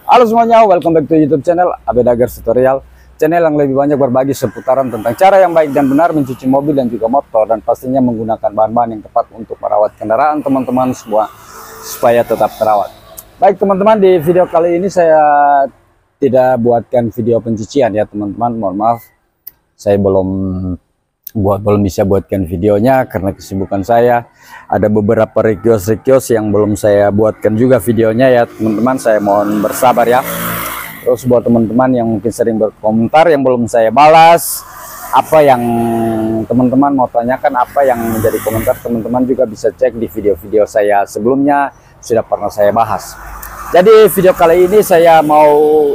Halo semuanya, welcome back to YouTube channel Abedager Tutorial, channel yang lebih banyak berbagi seputaran tentang cara yang baik dan benar mencuci mobil dan juga motor, dan pastinya menggunakan bahan-bahan yang tepat untuk merawat kendaraan teman-teman semua supaya tetap terawat. Baik teman-teman, di video kali ini saya tidak buatkan video pencucian ya teman-teman, mohon maaf saya belum bisa buatkan videonya karena kesibukan saya. Ada beberapa request yang belum saya buatkan juga videonya ya teman-teman, saya mohon bersabar ya. Terus buat teman-teman yang mungkin sering berkomentar yang belum saya balas, apa yang teman-teman mau tanyakan, apa yang menjadi komentar, teman-teman juga bisa cek di video-video saya sebelumnya, sudah pernah saya bahas. Jadi video kali ini saya mau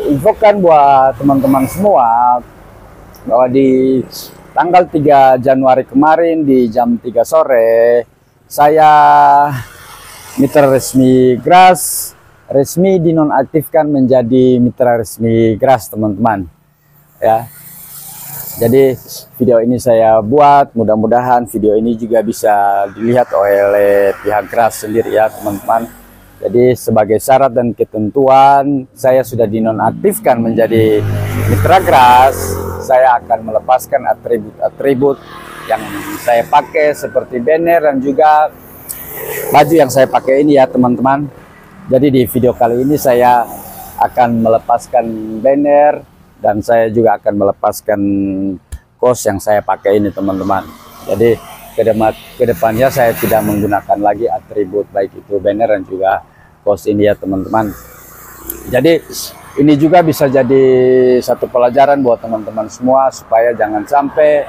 infokan buat teman-teman semua bahwa di tanggal 3 Januari kemarin di jam 3 sore saya mitra resmi GRAS resmi dinonaktifkan menjadi mitra resmi GRAS teman-teman ya. Jadi video ini saya buat, mudah-mudahan video ini juga bisa dilihat oleh pihak GRAS sendiri ya teman-teman. Jadi sebagai syarat dan ketentuan saya sudah dinonaktifkan menjadi mitra GRAS, saya akan melepaskan atribut-atribut yang saya pakai seperti banner dan juga baju yang saya pakai ini ya teman-teman. Jadi di video kali ini saya akan melepaskan banner dan saya juga akan melepaskan kaos yang saya pakai ini teman-teman. Jadi kedepannya saya tidak menggunakan lagi atribut baik itu banner dan juga kaos ini ya teman-teman. Jadi ini juga bisa jadi satu pelajaran buat teman-teman semua supaya jangan sampai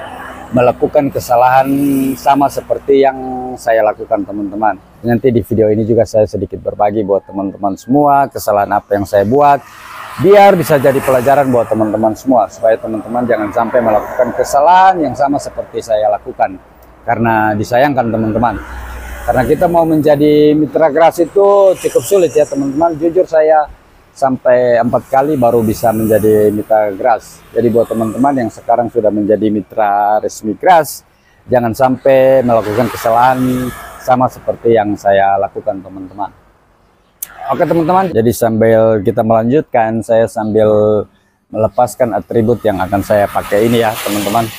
melakukan kesalahan sama seperti yang saya lakukan teman-teman. Nanti di video ini juga saya sedikit berbagi buat teman-teman semua kesalahan apa yang saya buat, biar bisa jadi pelajaran buat teman-teman semua supaya teman-teman jangan sampai melakukan kesalahan yang sama seperti saya lakukan. Karena disayangkan teman-teman, karena kita mau menjadi mitra GRAS itu cukup sulit ya teman-teman. Jujur saya sampai 4 kali baru bisa menjadi mitra GRAS. Jadi buat teman-teman yang sekarang sudah menjadi mitra resmi GRAS, jangan sampai melakukan kesalahan sama seperti yang saya lakukan teman-teman. Oke teman-teman, jadi sambil kita melanjutkan, saya sambil melepaskan atribut yang akan saya pakai ini ya teman-teman.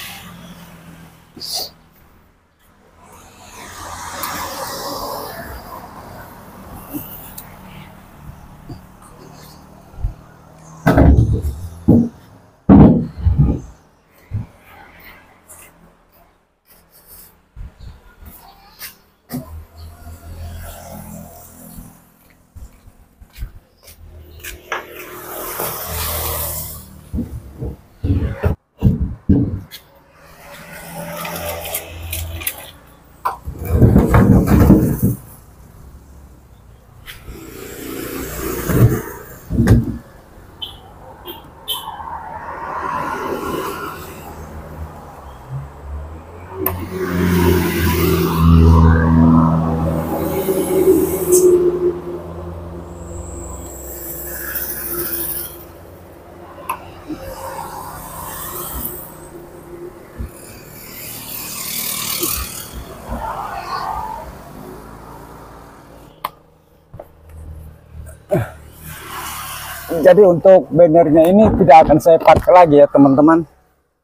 Jadi untuk bannernya ini tidak akan saya pakai lagi ya teman-teman.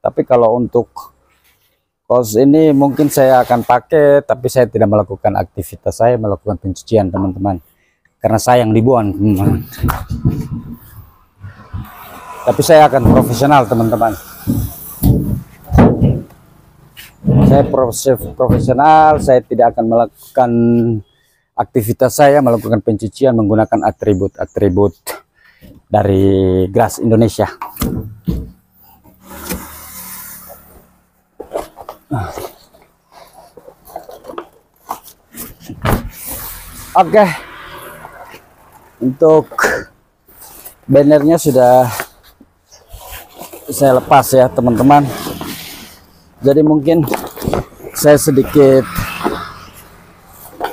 Tapi kalau untuk kaos ini mungkin saya akan pakai, tapi saya tidak melakukan aktivitas saya melakukan pencucian teman-teman, karena sayang dibuang teman-teman. Tapi saya akan profesional teman-teman. Saya profesional, saya tidak akan melakukan aktivitas saya melakukan pencucian menggunakan atribut-atribut dari GRAS Indonesia. Oke, untuk bannernya sudah saya lepas ya teman-teman. Jadi mungkin saya sedikit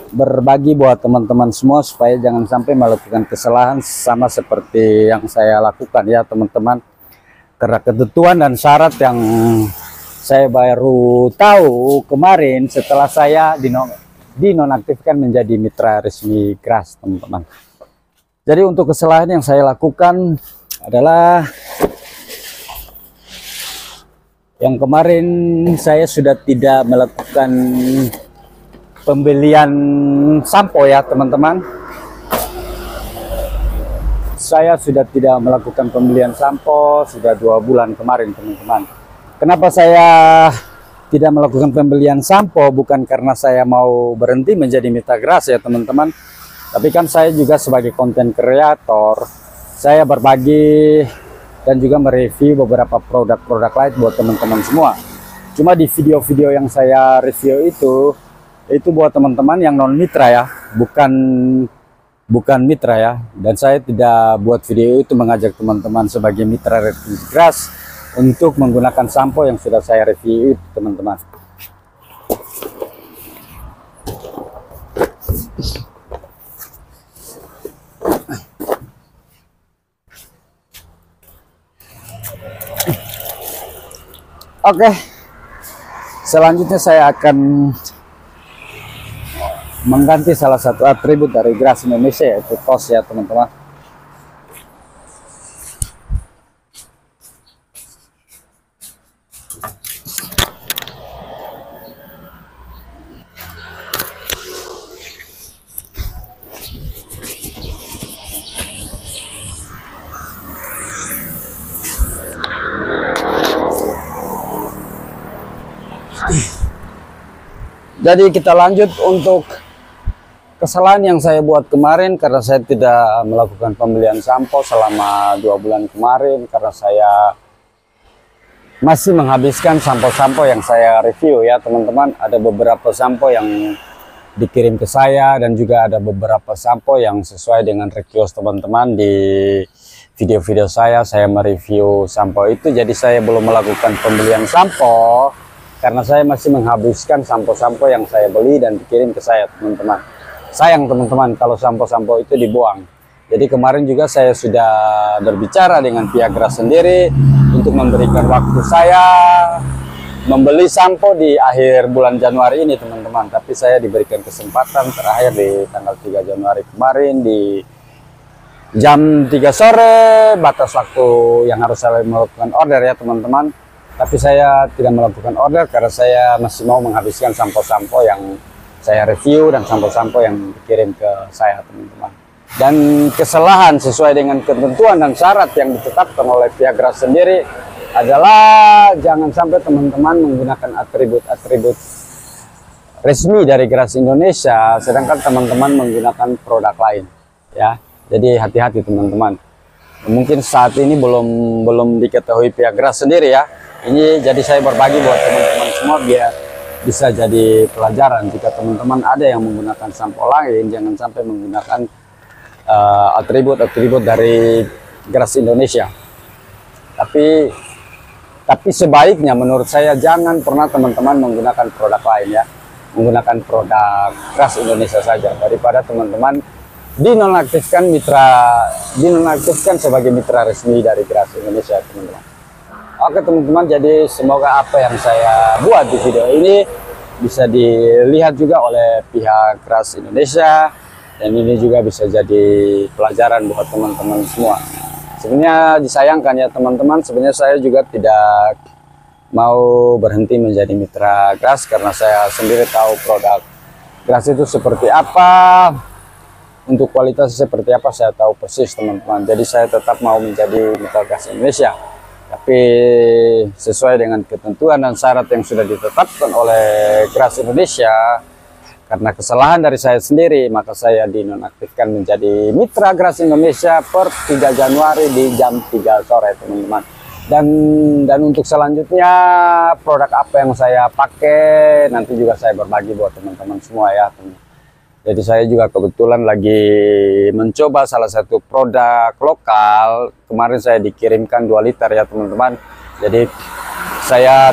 berbagi buat teman-teman semua supaya jangan sampai melakukan kesalahan sama seperti yang saya lakukan ya teman-teman. Karena ketentuan dan syarat yang saya baru tahu kemarin setelah saya dinonaktifkan menjadi mitra resmi GRAS teman-teman. Jadi untuk kesalahan yang saya lakukan adalah yang kemarin saya sudah tidak melakukan pembelian sampo ya teman-teman. Saya sudah tidak melakukan pembelian sampo sudah 2 bulan kemarin teman-teman. Kenapa saya tidak melakukan pembelian sampo? Bukan karena saya mau berhenti menjadi mitra Grass ya teman-teman, tapi kan saya juga sebagai konten kreator, saya berbagi dan juga mereview beberapa produk-produk lain buat teman-teman semua. Cuma di video-video yang saya review itu buat teman-teman yang non mitra ya, bukan mitra ya. Dan saya tidak buat video itu mengajak teman-teman sebagai mitra Grass untuk menggunakan sampo yang sudah saya review teman-teman. Oke, selanjutnya saya akan mengganti salah satu atribut dari Grass Indonesia, yaitu tos ya teman-teman. Jadi kita lanjut untuk kesalahan yang saya buat kemarin, karena saya tidak melakukan pembelian sampo selama 2 bulan kemarin, karena saya masih menghabiskan sampo-sampo yang saya review ya teman-teman. Ada beberapa sampo yang dikirim ke saya dan juga ada beberapa sampo yang sesuai dengan request teman-teman di video-video saya mereview sampo itu. Jadi saya belum melakukan pembelian sampo karena saya masih menghabiskan sampo-sampo yang saya beli dan dikirim ke saya teman-teman. Sayang teman-teman kalau sampo-sampo itu dibuang. Jadi kemarin juga saya sudah berbicara dengan pihak Grass sendiri untuk memberikan waktu saya membeli sampo di akhir bulan Januari ini teman-teman. Tapi saya diberikan kesempatan terakhir di tanggal 3 Januari kemarin di jam 3 sore, batas waktu yang harus saya melakukan order ya teman-teman. Tapi saya tidak melakukan order karena saya masih mau menghabiskan sampo-sampo yang saya review dan sampo-sampo yang dikirim ke saya teman-teman. Dan kesalahan sesuai dengan ketentuan dan syarat yang ditetapkan oleh pihak Grass sendiri adalah jangan sampai teman-teman menggunakan atribut-atribut resmi dari Grass Indonesia sedangkan teman-teman menggunakan produk lain ya. Jadi hati-hati teman-teman. Mungkin saat ini belum diketahui pihak Grass sendiri ya. Ini jadi saya berbagi buat teman-teman semua biar bisa jadi pelajaran. Jika teman-teman ada yang menggunakan sampo lain, jangan sampai menggunakan atribut-atribut dari Grass Indonesia. Tapi sebaiknya menurut saya jangan pernah teman-teman menggunakan produk lain ya. Menggunakan produk Grass Indonesia saja daripada teman-teman dinonaktifkan sebagai mitra resmi dari Grass Indonesia teman-teman. Oke teman-teman, jadi semoga apa yang saya buat di video ini bisa dilihat juga oleh pihak Grass Indonesia dan ini juga bisa jadi pelajaran buat teman-teman semua. Sebenarnya disayangkan ya teman-teman, sebenarnya saya juga tidak mau berhenti menjadi mitra Grass karena saya sendiri tahu produk Grass itu seperti apa, untuk kualitas seperti apa saya tahu persis teman-teman. Jadi saya tetap mau menjadi mitra Grass Indonesia. Tapi sesuai dengan ketentuan dan syarat yang sudah ditetapkan oleh Grass Indonesia, karena kesalahan dari saya sendiri, maka saya dinonaktifkan menjadi mitra Grass Indonesia per 3 Januari di jam 3 sore teman-teman. Dan untuk selanjutnya produk apa yang saya pakai nanti juga saya berbagi buat teman-teman semua ya. Jadi saya juga kebetulan lagi mencoba salah satu produk lokal. Kemarin saya dikirimkan 2 liter ya teman-teman. Jadi saya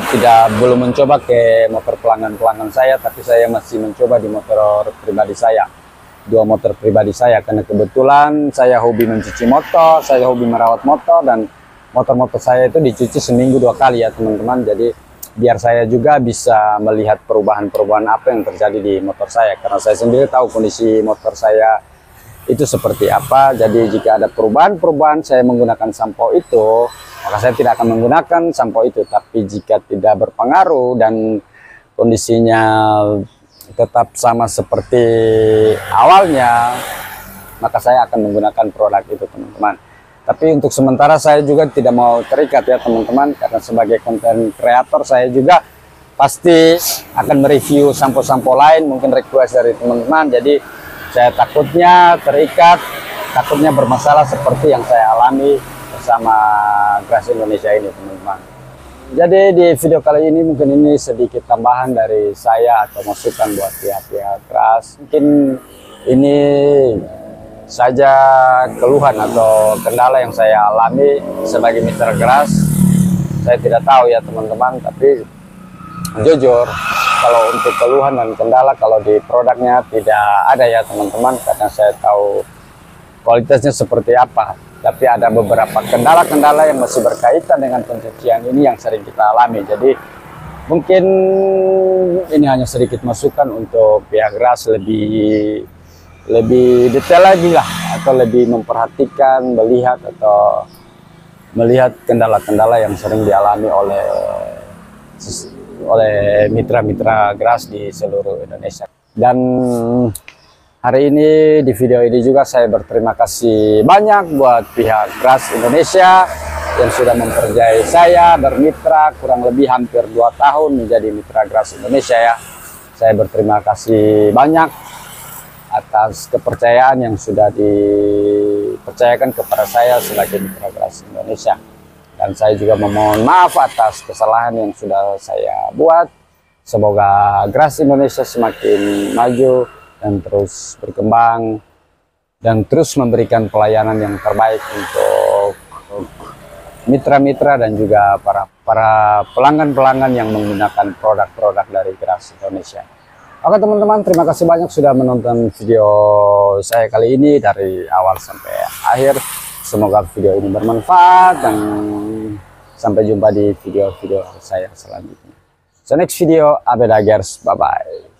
belum mencoba ke motor pelanggan saya, tapi saya masih mencoba di motor pribadi saya. 2 motor pribadi saya, karena kebetulan saya hobi mencuci motor, saya hobi merawat motor, dan motor-motor saya itu dicuci seminggu 2 kali ya teman-teman. Jadi biar saya juga bisa melihat perubahan-perubahan apa yang terjadi di motor saya, karena saya sendiri tahu kondisi motor saya itu seperti apa. Jadi jika ada perubahan-perubahan saya menggunakan sampo itu, maka saya tidak akan menggunakan sampo itu. Tapi jika tidak berpengaruh dan kondisinya tetap sama seperti awalnya, maka saya akan menggunakan produk itu, teman-teman. Tapi untuk sementara saya juga tidak mau terikat ya, teman-teman, karena sebagai konten kreator saya juga pasti akan mereview sampo-sampo lain, mungkin request dari teman-teman. Jadi saya takutnya terikat, takutnya bermasalah seperti yang saya alami bersama Grass Indonesia ini, teman-teman. Jadi di video kali ini mungkin ini sedikit tambahan dari saya atau masukan buat pihak-pihak Grass. Mungkin ini saja keluhan atau kendala yang saya alami sebagai mitra Grass. Saya tidak tahu ya, teman-teman, tapi jujur kalau untuk keluhan dan kendala kalau di produknya tidak ada ya, teman-teman, karena saya tahu kualitasnya seperti apa. Tapi ada beberapa kendala-kendala yang masih berkaitan dengan pencucian ini yang sering kita alami. Jadi mungkin ini hanya sedikit masukan untuk pihak Grass lebih detail lagi lah, atau lebih memperhatikan, melihat kendala-kendala yang sering dialami oleh mitra-mitra Grass di seluruh Indonesia. Dan hari ini di video ini juga saya berterima kasih banyak buat pihak Grass Indonesia yang sudah mempercayai saya bermitra kurang lebih hampir 2 tahun menjadi mitra Grass Indonesia ya. Saya berterima kasih banyak atas kepercayaan yang sudah dipercayakan kepada saya sebagai mitra Grass Indonesia. Dan saya juga memohon maaf atas kesalahan yang sudah saya buat. Semoga Grass Indonesia semakin maju dan terus berkembang dan terus memberikan pelayanan yang terbaik untuk mitra-mitra dan juga para pelanggan-pelanggan yang menggunakan produk-produk dari Grass Indonesia. Oke, teman-teman, terima kasih banyak sudah menonton video saya kali ini dari awal sampai akhir. Semoga video ini bermanfaat dan sampai jumpa di video-video saya selanjutnya. So next video, Abe Daggers, bye-bye.